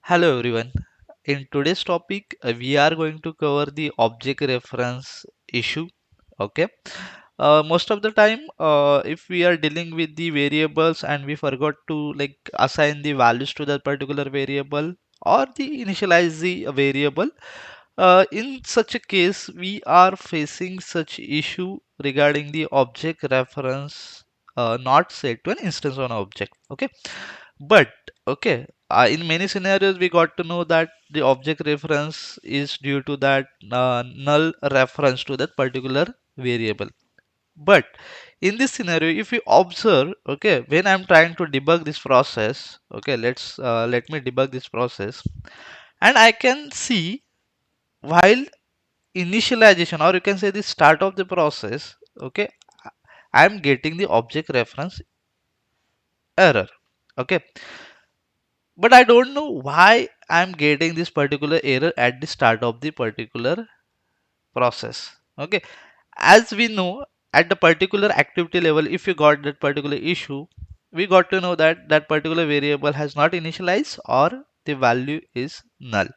Hello everyone. In today's topic, we are going to cover the object reference issue. Okay. Most of the time, if we are dealing with the variables and we forgot to assign the values to that particular variable or the initialize the variable, in such a case, we are facing such issue regarding the object reference not set to an instance on object. Okay. But okay, in many scenarios, we got to know that the object reference is due to that null reference to that particular variable. But in this scenario, if you observe, okay, when I'm trying to debug this process, okay, let me debug this process, and I can see while initialization, or you can say the start of the process, okay, I'm getting the object reference error. Okay, but I don't know why I'm getting this particular error at the start of the particular process. Okay, as we know, at the particular activity level, if you got that particular issue, we got to know that that particular variable has not initialized or the value is null.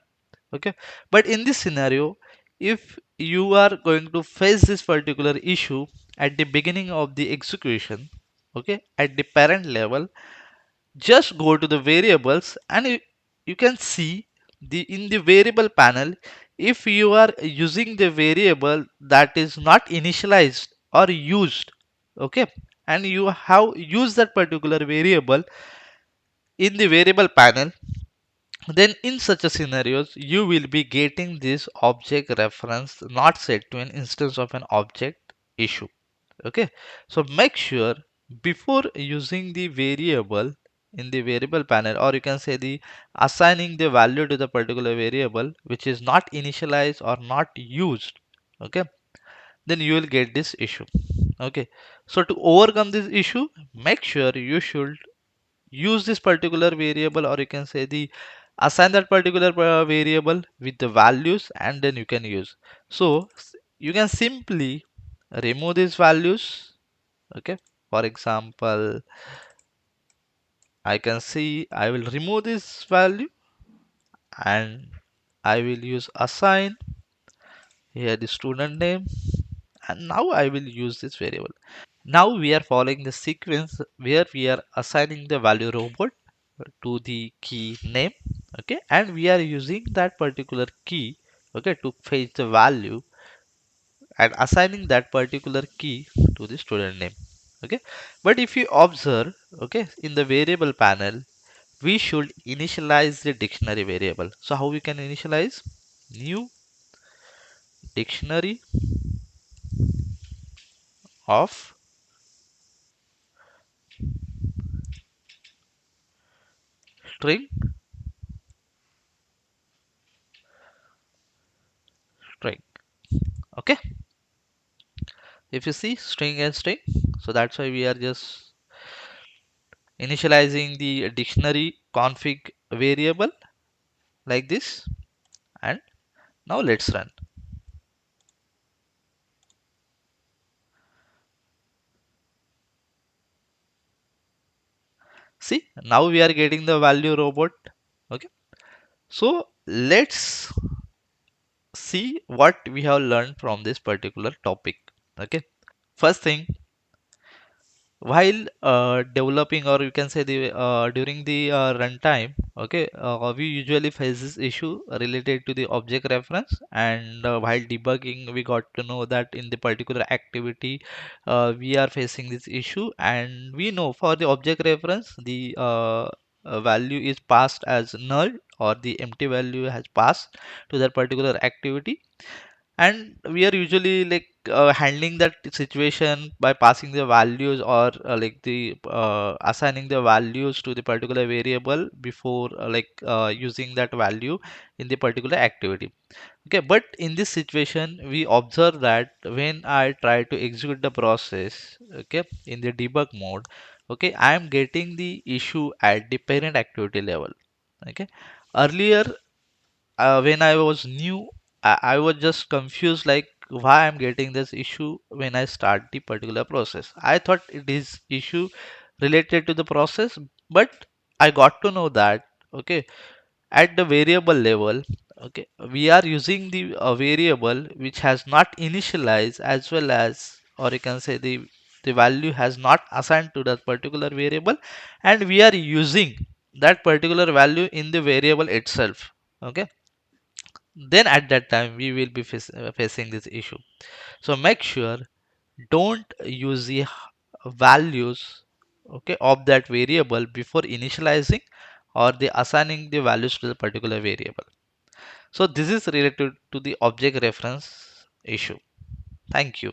Okay, but in this scenario, if you are going to face this particular issue at the beginning of the execution, okay, at the parent level, just go to the variables and you can see the in the variable panel, if you are using the variable that is not initialized or used, okay, and you have used that particular variable in the variable panel, then in such a scenarios you will be getting this object reference not set to an instance of an object issue. Okay, so make sure before using the variable in the variable panel, or you can say the assigning the value to the particular variable which is not initialized or not used, okay, then you will get this issue. Okay, so to overcome this issue, make sure you should use this particular variable, or you can say the assign that particular variable with the values, and then you can use. So you can simply remove these values. Okay, for example, I can see I will remove this value and I will use assign here the student name, and now I will use this variable. Now we are following the sequence where we are assigning the value robot to the key name, okay, and we are using that particular key, okay, to fetch the value and assigning that particular key to the student name. Okay, but if you observe, okay, in the variable panel, we should initialize the dictionary variable. So how we can initialize? New dictionary of string, string. Okay, if you see string and string, so that's why we are just initializing the dictionary config variable like this. And now let's run. See, now we are getting the value robot. Okay, so let's see what we have learned from this particular topic. Okay, first thing, while developing, or you can say the during the runtime, okay, we usually face this issue related to the object reference, and while debugging we got to know that in the particular activity we are facing this issue, and we know for the object reference the value is passed as null, or the empty value has passed to that particular activity, and we are usually handling that situation by passing the values, or assigning the values to the particular variable before using that value in the particular activity. Okay, but in this situation we observe that when I try to execute the process, okay, in the debug mode, okay, I am getting the issue at the parent activity level. Okay, earlier when I was new, I was just confused like why I'm getting this issue when I start the particular process. I thought it is issue related to the process, but I got to know that, okay, at the variable level, okay, we are using the variable which has not initialized, as well as, or you can say the value has not assigned to that particular variable, and we are using that particular value in the variable itself. Okay, then at that time we will be facing this issue. So make sure don't use the values, okay, of that variable before initializing or the assigning the values to the particular variable. So this is related to the object reference issue. Thank you.